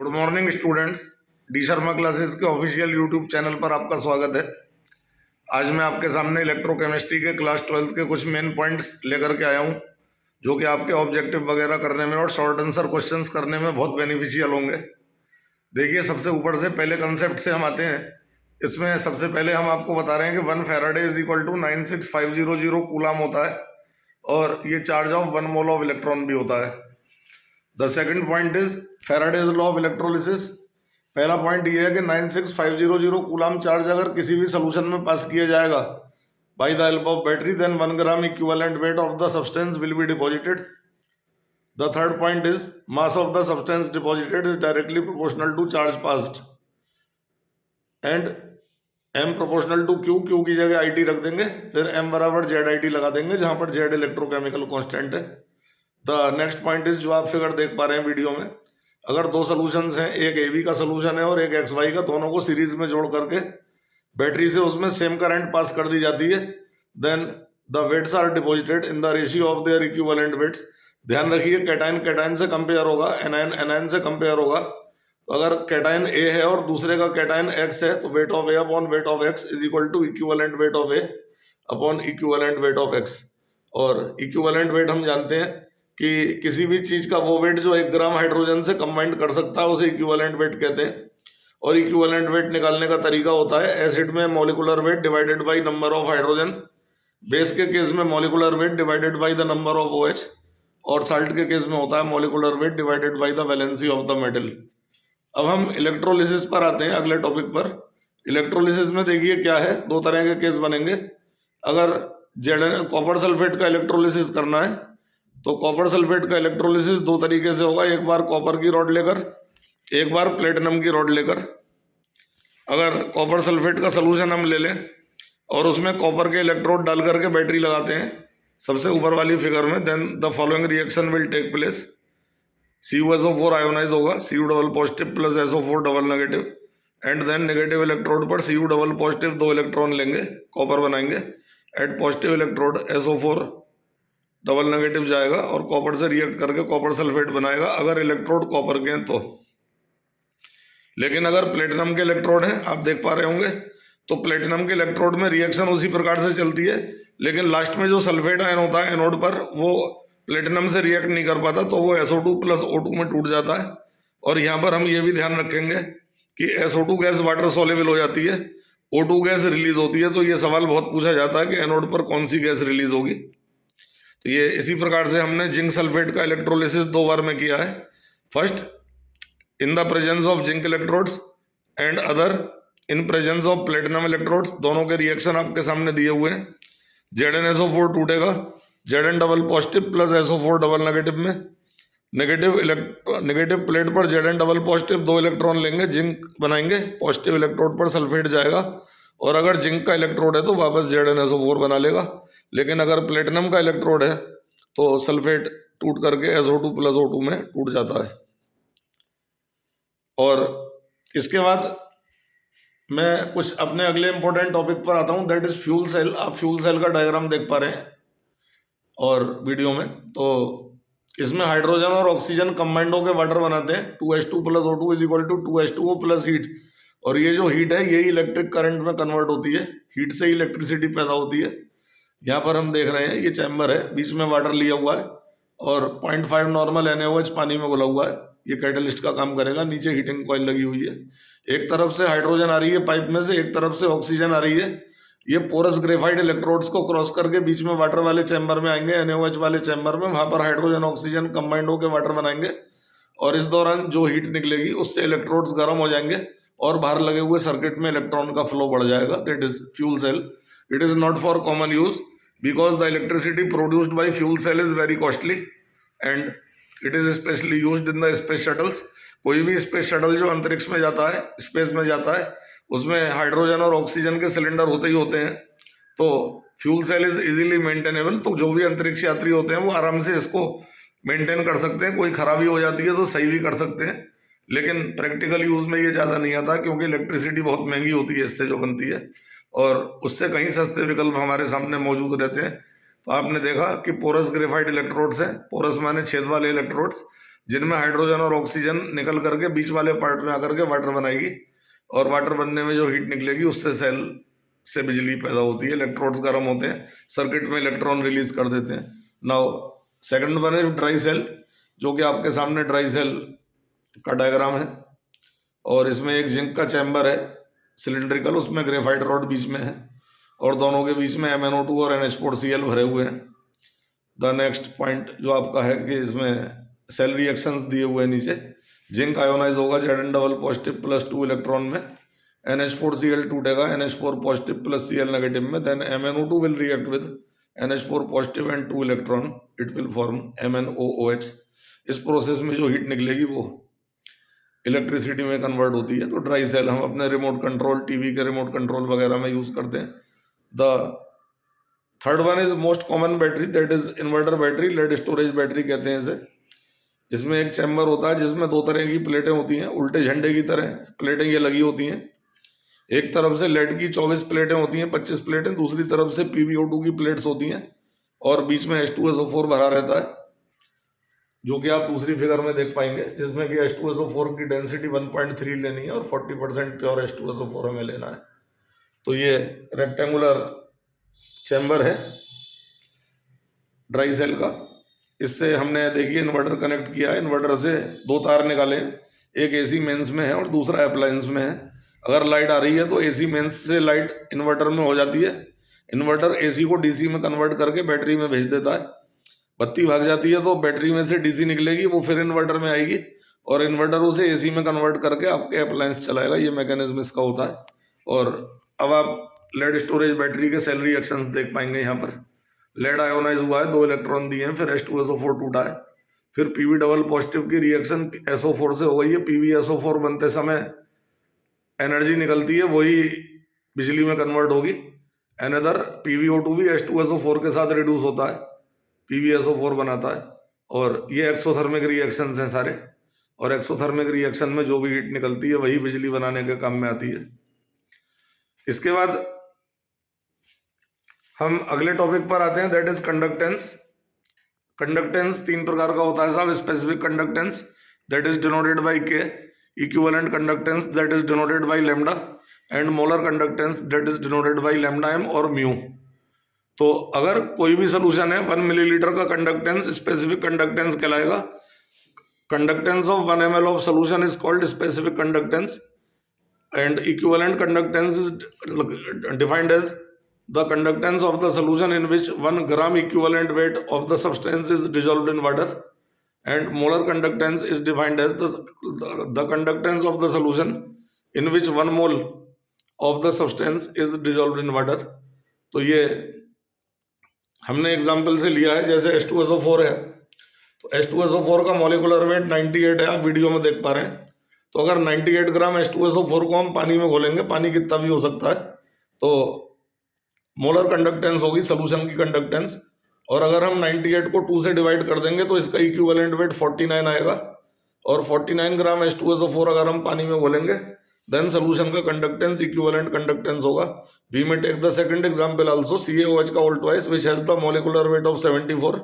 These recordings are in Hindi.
Good morning students. D Sharma classes के ऑफिशियल यूट्यूब चैनल पर आपका स्वागत है। आज मैं आपके सामने इलेक्ट्रोकेमिस्ट्री के क्लास 12 के कुछ मेन पॉइंट्स लेकर के आया हूं, जो कि आपके ऑब्जेक्टिव वगैरह करने में और शॉर्ट आंसर क्वेश्चंस करने में बहुत बेनिफिशियल होंगे। देखिए, सबसे ऊपर से पहले कंसेप्ट से हम आते हैं। इसमें सबसे पहले हम आपको बता रहे हैं कि 1 Faraday is equal to 96500 coulomb होता है, और ये charge of 1 mole of electron भी होता है। The second point is Faraday's law of electrolysis. पहला पॉइंट ये है कि 96500 कूलाम चार्ज अगर किसी भी सोल्यूशन में पास किया जाएगा by the help of battery, then 1 gram equivalent weight of the substance will be deposited. The third point is mass of the substance deposited is directly proportional to charge passed, and m proportional to q की जगह it रख देंगे, फिर m बराबर ZIT लगा देंगे, जहां पर Z इलेक्ट्रोकेमिकल कांस्टेंट है। द नेक्स्ट पॉइंट इज, जो आप फिगर देख पा रहे हैं वीडियो में, अगर दो सोल्यूशंस हैं, एक AB का सोल्यूशन है और एक XY का, दोनों को सीरीज में जोड़ करके बैटरी से उसमें सेम करंट पास कर दी जाती है, then the weights are deposited in the ratio of their equivalent weights. ध्यान रखिए, कैटाइन कैटाइन से कंपेयर होगा, एनायन एनायन से कंपेयर होगा। तो अगर कैटाइन A है और दूसरे का कैटाइन X है, तो weight of A upon weight of X is equal to equivalent weight of A upon equivalent weight of X। और इक्विवेलेंट वेट हम जानते हैं कि किसी भी चीज का वो वेट जो 1 ग्राम हाइड्रोजन से कंबाइंड कर सकता है, उसे इक्विवेलेंट वेट कहते हैं। और इक्विवेलेंट वेट निकालने का तरीका होता है एसिड में molecular weight divided by number of hydrogen, base के केस में molecular weight divided by the number of OH, और साल्ट के केस में होता है molecular weight divided by the valency of the metal. अब हम इलेक्ट्रोलिसिस पर आते हैं, अगले टॉपिक पर। इलेक्ट्रोलिसिस में देखिए क्या है, दो तरह के केस बनेंगे। अगर कॉपर सल्फेट का इलेक्ट्रोलिसिस करना है, तो कॉपर सल्फेट का इलेक्ट्रोलिसिस दो तरीके से होगा, एक बार कॉपर की रॉड लेकर, एक बार प्लेटिनम की रॉड लेकर। अगर कॉपर सल्फेट का सोल्यूशन हम ले लें और उसमें कॉपर के इलेक्ट्रोड डाल करके बैटरी लगाते हैं सबसे ऊपर वाली फिगर में, then the following reaction will take place. CuSO4 ionise होगा, Cu double positive plus SO4 double negative, and then negative electrode पर Cu डबल पॉजिटिव 2 इलेक्ट्रॉन लेंगे, कॉपर बनाएंगे, at positive electrode SO4 double negative जाएगा और कॉपर से रिएक्ट करके कॉपर सल्फेट बनाएगा, अगर इलेक्ट्रोड कॉपर के हैं तो। लेकिन अगर प्लेटिनम के इलेक्ट्रोड हैं, आप देख पा रहे होंगे, तो प्लेटिनम के इलेक्ट्रोड में रिएक्शन उसी प्रकार से चलती है, लेकिन लास्ट में जो सल्फेट आयन होता है एनोड पर, वो प्लेटिनम से रिएक्ट नहीं कर पाता, तो वो SO2 प्लस O2 में टूट जाता है। और यहाँ पर हम ये भी ध्यान रखेंगे कि SO2 गैस वाटर सोल्यूबल हो जाती है, O2 गैस रिलीज होती है। तो ये सवाल बहुत पूछा जाता है कि एनोड पर कौन सी गैस रिलीज होगी। तो ये इसी प्रकार से हमने जिंक सल्फेट का इलेक्ट्रोलिसिस 2 बार में किया है। First in the presence of zinc electrodes, and other in presence of platinum electrodes. दोनों के रिएक्शन आपके सामने दिए हुए हैं। ZnSO4 टूटेगा, Zn double positive plus SO4 double negative में, नेगेटिव प्लेट पर Zn डबल पॉजिटिव 2 इलेक्ट्रॉन लेंगे, जिंक बनाएंगे, पॉजिटिव इलेक्ट्रोड पर सल्फेट जाएगा, और अगर जिंक का इलेक्ट्रोड है तो वापस ZnSO4 बना लेगा। लेकिन अगर प्लेटिनम का इलेक्ट्रोड है तो सल्फेट टूट करके SO2 प्लस O2 में टूट जाता है। और इसके बाद मैं कुछ अपने अगले इंपॉर्टेंट टॉपिक पर आता हूं, दैट इज फ्यूल सेल। आप फ्यूल सेल का डायग्राम देख पा रहे हैं और वीडियो में, तो इसमें हाइड्रोजन और ऑक्सीजन कंबाइंड होकर वाटर बनाते हैं। 2H2 plus O2 is equal to 2H2O plus heat, और ये जो हीट है यही इलेक्ट्रिक करंट में कन्वर्ट होती है, हीट से ही इलेक्ट्रिसिटी पैदा होती है। यहाँ पर हम देख रहे हैं, ये चैम्बर है, बीच में वाटर लिया हुआ है और 0.5 नॉर्मल NaOH पानी में घुला हुआ है, ये कैटलिस्ट का काम करेगा। नीचे हीटिंग कॉइल लगी हुई है, एक तरफ से हाइड्रोजन आ रही है पाइप में से, एक तरफ से ऑक्सीजन आ रही है। ये पोरस ग्रेफाइट इलेक्ट्रोड्स को क्रॉस करके बीच में वाटर वाले चैम्बर में आएंगे, NaOH वाले चैम्बर में, वहां पर हाइड्रोजन ऑक्सीजन कंबाइंड होकर वाटर बनाएंगे, और इस दौरान जो हीट निकलेगी उससे इलेक्ट्रोड्स गर्म हो जाएंगे और बाहर लगे हुए सर्किट में इलेक्ट्रॉन का फ्लो बढ़ जाएगा। That is fuel cell. It is not for common use because the electricity produced by fuel cell is very costly and it is especially used in the space shuttles। कोई भी स्पेस शटल जो अंतरिक्ष में जाता है, स्पेस में जाता है, उसमें हाइड्रोजन और ऑक्सीजन के सिलेंडर होते ही होते हैं, तो fuel cell is easily maintainable. तो जो भी अंतरिक्ष यात्री होते हैं वो आराम से इसको मेंटेन कर सकते हैं, कोई खराबी हो जाती है तो सही भी कर सकते हैं। लेकिन प्रैक्टिकल यूज में ये ज़्यादा नहीं आता, क्योंकि इलेक्ट्रिसिटी बहुत महंगी होती है इससे जो बनती है, और उससे कहीं सस्ते विकल्प हमारे सामने मौजूद रहते हैं। तो आपने देखा कि पोरस ग्रेफाइट इलेक्ट्रोड्स हैं, पोरस माने छेद वाले इलेक्ट्रोड्स, जिनमें हाइड्रोजन और ऑक्सीजन निकल करके बीच वाले पार्ट में आकर के वाटर बनाएगी, और वाटर बनने में जो हीट निकलेगी उससे सेल से बिजली पैदा होती है। इलेक्ट्रोड्स गर्म होते हैं, सर्किट में इलेक्ट्रॉन रिलीज कर देते हैं। Now second one is dry cell, जो कि आपके सामने ड्राई सेल का डायग्राम है, और इसमें एक जिंक का चैम्बर है सिलिंड्रिकल, उसमें ग्रेफाइट रॉड बीच में है, और दोनों के बीच में MnO2 और NH4Cl भरे हुए हैं। द नेक्स्ट पॉइंट जो आपका है कि इसमें सेल रिएक्शंस दिए हुए हैं नीचे। जिंक आयोनाइज होगा Zn double positive plus 2 electron में, NH4Cl टूटेगा NH4 positive plus Cl negative में, then MnO2 will react with NH4 positive and 2 electron, it will form MnOOH। इस प्रोसेस में जो हीट निकलेगी वो इलेक्ट्रिसिटी में कन्वर्ट होती है। तो ड्राई सेल हम अपने रिमोट कंट्रोल, टीवी के रिमोट कंट्रोल वगैरह में यूज करते हैं। The third one is most common battery, that is inverter battery, lead storage battery कहते हैं इसे। इसमें एक चैम्बर होता है जिसमें दो तरह की प्लेटें होती हैं, उल्टे झंडे की तरह प्लेटें ये लगी होती हैं। एक तरफ से लेड की 24 प्लेटें होती हैं, 25 प्लेटें, दूसरी तरफ से PbO2 की प्लेट्स होती हैं, और बीच में H2SO4 भरा रहता है, जो कि आप दूसरी फिगर में देख पाएंगे, जिसमें कि H2SO4 की डेंसिटी 1.3 लेनी है और 40% प्योर H2SO4 हमें लेना है। तो ये रेक्टेंगुलर चैम्बर है ड्राई सेल का। इससे हमने देखिए इन्वर्टर कनेक्ट किया है, इन्वर्टर से दो तार निकाले, एक AC मेंस में है और दूसरा अप्लायंस में है। अगर लाइट आ रही है तो AC मेंस से लाइट इन्वर्टर में हो जाती है, इन्वर्टर AC को DC में कन्वर्ट करके बैटरी में भेज देता है। बत्ती भाग जाती है तो बैटरी में से DC निकलेगी, वो फिर इन्वर्टर में आएगी, और इन्वर्टर उसे AC में कन्वर्ट करके आपके अप्लायंस चलाएगा। ये मैकेनिज्म इसका होता है। और अब आप लेड स्टोरेज बैटरी के सेल रिएक्शंस देख पाएंगे। यहाँ पर लेड आयोनाइज हुआ है, 2 इलेक्ट्रॉन दिए हैं, फिर H2SO4 टूटा है, फिर Pb डबल पॉजिटिव की रिएक्शन SO4 से हो गई है। PbSO4 बनते समय एनर्जी निकलती है, वही बिजली में कन्वर्ट होगी। अनदर PbO2 भी H2SO4 के साथ रिड्यूस होता है, PbSO4 बनाता है, और ये एक्सोथर्मिक रिएक्शंस हैं सारे। और एक्सोथर्मिक रिएक्शन में जो भी हीट निकलती है वही बिजली बनाने के काम में आती है। इसके बाद हम अगले टॉपिक पर आते हैं, दैट इज कंडक्टेंस। कंडक्टेंस 3 प्रकार का होता है साहब। Specific conductance that is denoted by K, equivalent conductance that is denoted by lambda, and molar conductance that is denoted by lambda m और म्यू। तो अगर कोई भी सोल्यूशन है 1 मिलीलीटर का, कंडक्टेंस स्पेसिफिक कंडक्टेंस कहलाएगा। Conductance of 1 ml of solution is called specific conductance, and equivalent conductance is defined as the conductance of the solution in which 1 gram equivalent weight of the substance is dissolved in water, and molar conductance is defined as the conductance of the solution in which 1 mole of the substance is dissolved in water। तो ये हमने एग्जाम्पल से लिया है, जैसे H2SO4 है, तो H2SO4 का मॉलिकुलर वेट 98 है, आप वीडियो में देख पा रहे हैं। तो अगर 98 ग्राम H2SO4 को हम पानी में घोलेंगे, पानी कितना भी हो सकता है, तो मोलर कंडक्टेंस होगी सोल्यूशन की कंडक्टेंस। और अगर हम 98 को 2 से डिवाइड कर देंगे तो इसका इक्विवेलेंट वेट 49 आएगा, और 49 ग्राम H2SO4 अगर हम पानी में घोलेंगे देन सोल्यूशन का कंडक्टेंस इक्विवेलेंट कंडक्टेंस होगा। We may take the second example also, CaOH का whole twice which has the molecular weight of 74।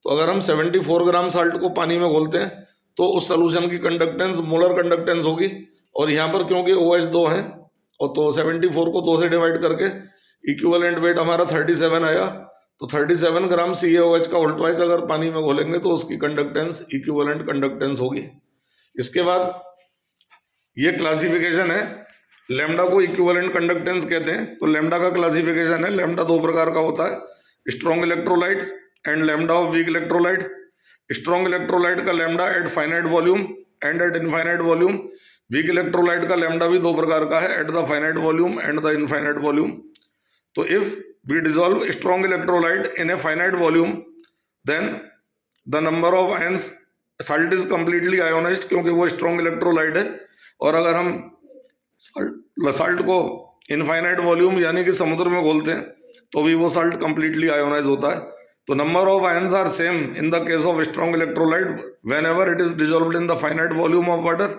तो अगर हम 74 ग्राम साल्ट को पानी में घोलते हैं तो उस सोल्यूशन की कंडक्टेंस मोलर कंडक्टेंस होगी। और यहाँ पर क्योंकि OH 2 है, और तो 74 को 2 से डिवाइड करके इक्विवेलेंट वेट हमारा 37 आया। तो 37 ग्राम CaOH का होल ट्वाइस अगर पानी में घोलेंगे तो उसकी कंडक्टेंस इक्विवेलेंट कंडक्टेंस होगी। इसके बाद ये क्लासिफिकेशन है, लैम्डा को इक्विवेलेंट कंडक्टेंस कहते हैं। तो लैम्डा का क्लासिफिकेशन है, लैम्डा 2 प्रकार का होता है, strong electrolyte and lambda of weak electrolyte. Strong electrolyte का lambda at finite volume and at infinite volume. Weak electrolyte का लैम्डा भी 2 प्रकार का है, at the finite volume and the infinite volume. तो if we dissolve strong electrolyte in a finite volume, then the number of ions, salt is completely ionized क्योंकि वो strong electrolyte है। और अगर हम salt को इनफाइनाइट वॉल्यूम यानी कि समुद्र में घोलते हैं तो भी वो salt completely ionized होता है। तो number of ions are same in the case of strong electrolyte whenever it is dissolved in the finite volume of water,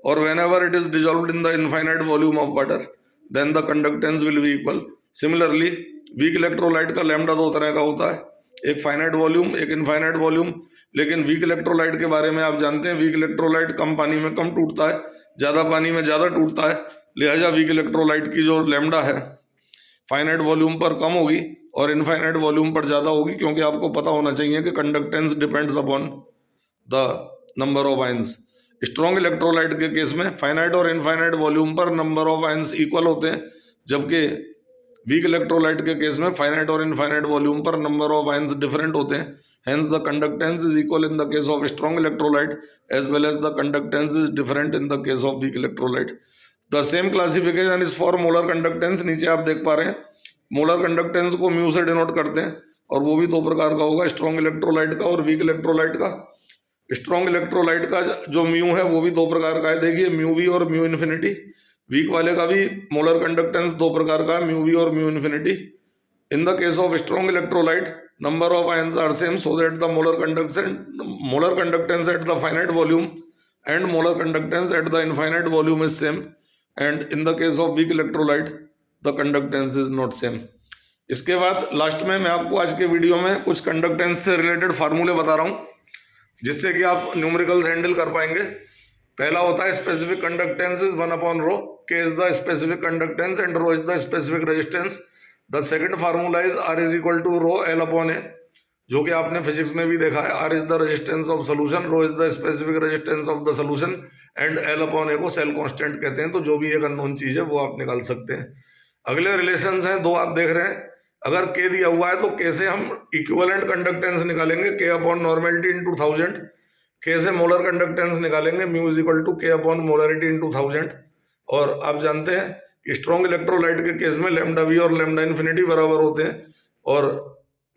or whenever it is dissolved in the infinite volume of water, then the conductance will be equal। Similarly week electrolyte का लैम्डा 2 तरह का होता है, एक फाइनाइट वॉल्यूम एक इनफाइनाइट वॉल्यूम। लेकिन वीक इलेक्ट्रोलाइट के बारे में आप जानते हैं, वीक इलेक्ट्रोलाइट कम पानी में कम टूटता है, ज़्यादा पानी में ज़्यादा टूटता है। लिहाजा वीक इलेक्ट्रोलाइट की जो लैम्डा है फाइनाइट वॉल्यूम पर कम होगी और इनफाइनाइट वॉल्यूम पर ज़्यादा होगी, क्योंकि आपको पता होना चाहिए कि conductance depends upon the number of ions. Strong electrolyte के केस में फाइनाइट और इनफाइनाइट वॉल्यूम पर नंबर ऑफ आयंस इक्वल होते हैं, जबकि वीक इलेक्ट्रोलाइट के केस में फाइनाइट और इनफाइनाइट वॉल्यूम पर नंबर ऑफ आयंस डिफरेंट होते हैं। Hence the conductance is equal in the case of strong electrolyte as well as the conductance is different in the case of weak electrolyte. The same classification is for molar conductance। नीचे आप देख पा रहे हैं मोलर कंडक्टेंस को म्यू से डिनोट करते हैं और वो भी दो प्रकार का होगा, स्ट्रॉन्ग इलेक्ट्रोलाइट का और वीक इलेक्ट्रोलाइट का। स्ट्रॉन्ग इलेक्ट्रोलाइट का जो म्यू है वो भी दो प्रकार का है, देखिए म्यू वी और म्यू इन्फिनिटी। वीक वाले का भी मोलर कंडक्टेंस दो प्रकार का है, म्यू वी और mu infinity. In the case of strong electrolyte, number of ions are same, so that the molar conductance at the finite volume and molar conductance at the infinite volume is same. And in the case of weak electrolyte, the conductance is not same. इसके बाद लास्ट में मैं आपको आज के वीडियो में कुछ कंडक्टेंस से रिलेटेड फार्मूले बता रहा हूँ, जिससे कि आप न्यूमेरिकल्स हैंडल कर पाएंगे। पहला होता है specific conductance is 1/ρ, K is the specific conductance and ρ is the specific resistance। The second formula is R is equal to rho L upon A, जो कि आपने फिजिक्स में भी देखा है। R is the resistance of solution, rho is the specific resistance of the solution and L upon A को सेल कांस्टेंट कहते हैं। तो जो भी एक अननोन चीज है वो आप निकाल सकते हैं। अगले रिलेशंस हैं दो, आप देख रहे हैं। अगर K दिया हुआ है तो K से हम इक्विवेलेंट कंडक्टेंस निकालेंगे, K upon normality into 1000। K से मोलर कंडक्टेंस निकालेंगे, mu is equal to K upon molarity into 1000। और आप जानते हैं स्ट्रॉन्ग इलेक्ट्रोलाइट के केस में लैम्डा वी और लैम्डा इन्फिनिटी बराबर होते हैं और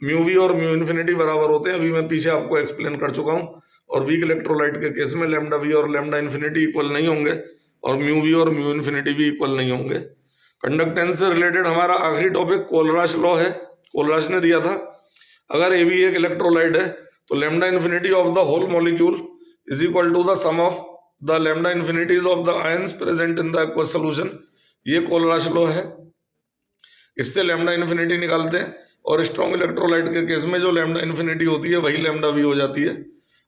म्यू वी और म्यू इन्फिनिटी बराबर होते हैं। अभी मैं पीछे आपको एक्सप्लेन कर चुका हूं। और वीक इलेक्ट्रोलाइट के केस में लैम्डा वी और लैम्डा इन्फिनिटी इक्वल नहीं होंगे और म्यू वी और म्यू इन्फिनिटी भी इक्वल नहीं होंगे। कंडक्टेंस से रिलेटेड हमारा आखिरी टॉपिक कोलराश लॉ है। कोलराश ने दिया था अगर ए भी एक इलेक्ट्रोलाइट है तो lambda infinity of the whole molecule is equal to the sum of the lambda infinities of the ions present in the aqueous solution. ये कोलराश लॉ है, इससे लैम्डा इन्फिनिटी निकालते हैं और स्ट्रॉन्ग इलेक्ट्रोलाइट के केस में जो लैम्डा इन्फिनिटी होती है वही लैम्डा वी हो जाती है।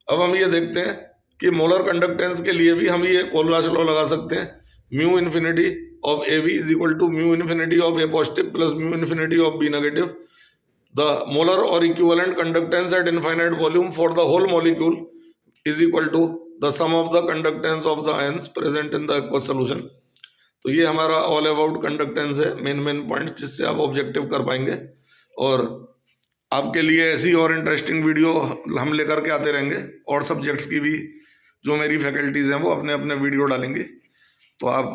अब हम ये देखते हैं कि मोलर कंडक्टेंस के लिए भी हम ये कोलराश लॉ लगा सकते हैं। Mu infinity of A B is equal to mu infinity of A positive plus mu infinity of B negative. The molar और equivalent conductance at infinite volume for the whole molecule is equal to the sum of the conductance of the ions present in the aqueous solution. तो ये हमारा ऑल अबाउट कंडक्टेंस है, मेन पॉइंट्स जिससे आप ऑब्जेक्टिव कर पाएंगे। और आपके लिए ऐसी और इंटरेस्टिंग वीडियो हम लेकर के आते रहेंगे और सब्जेक्ट्स की भी जो मेरी फैकल्टीज़ हैं वो अपने अपने वीडियो डालेंगे। तो आप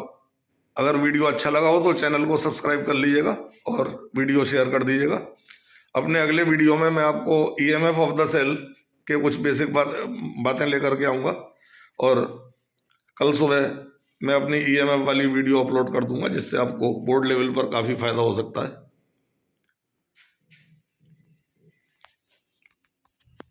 अगर वीडियो अच्छा लगा हो तो चैनल को सब्सक्राइब कर लीजिएगा और वीडियो शेयर कर दीजिएगा। अपने अगले वीडियो में मैं आपको EMF ऑफ द सेल के कुछ बेसिक बातें लेकर के आऊँगा और कल सुबह मैं अपनी EMF वाली वीडियो अपलोड कर दूंगा, जिससे आपको बोर्ड लेवल पर काफ़ी फायदा हो सकता है।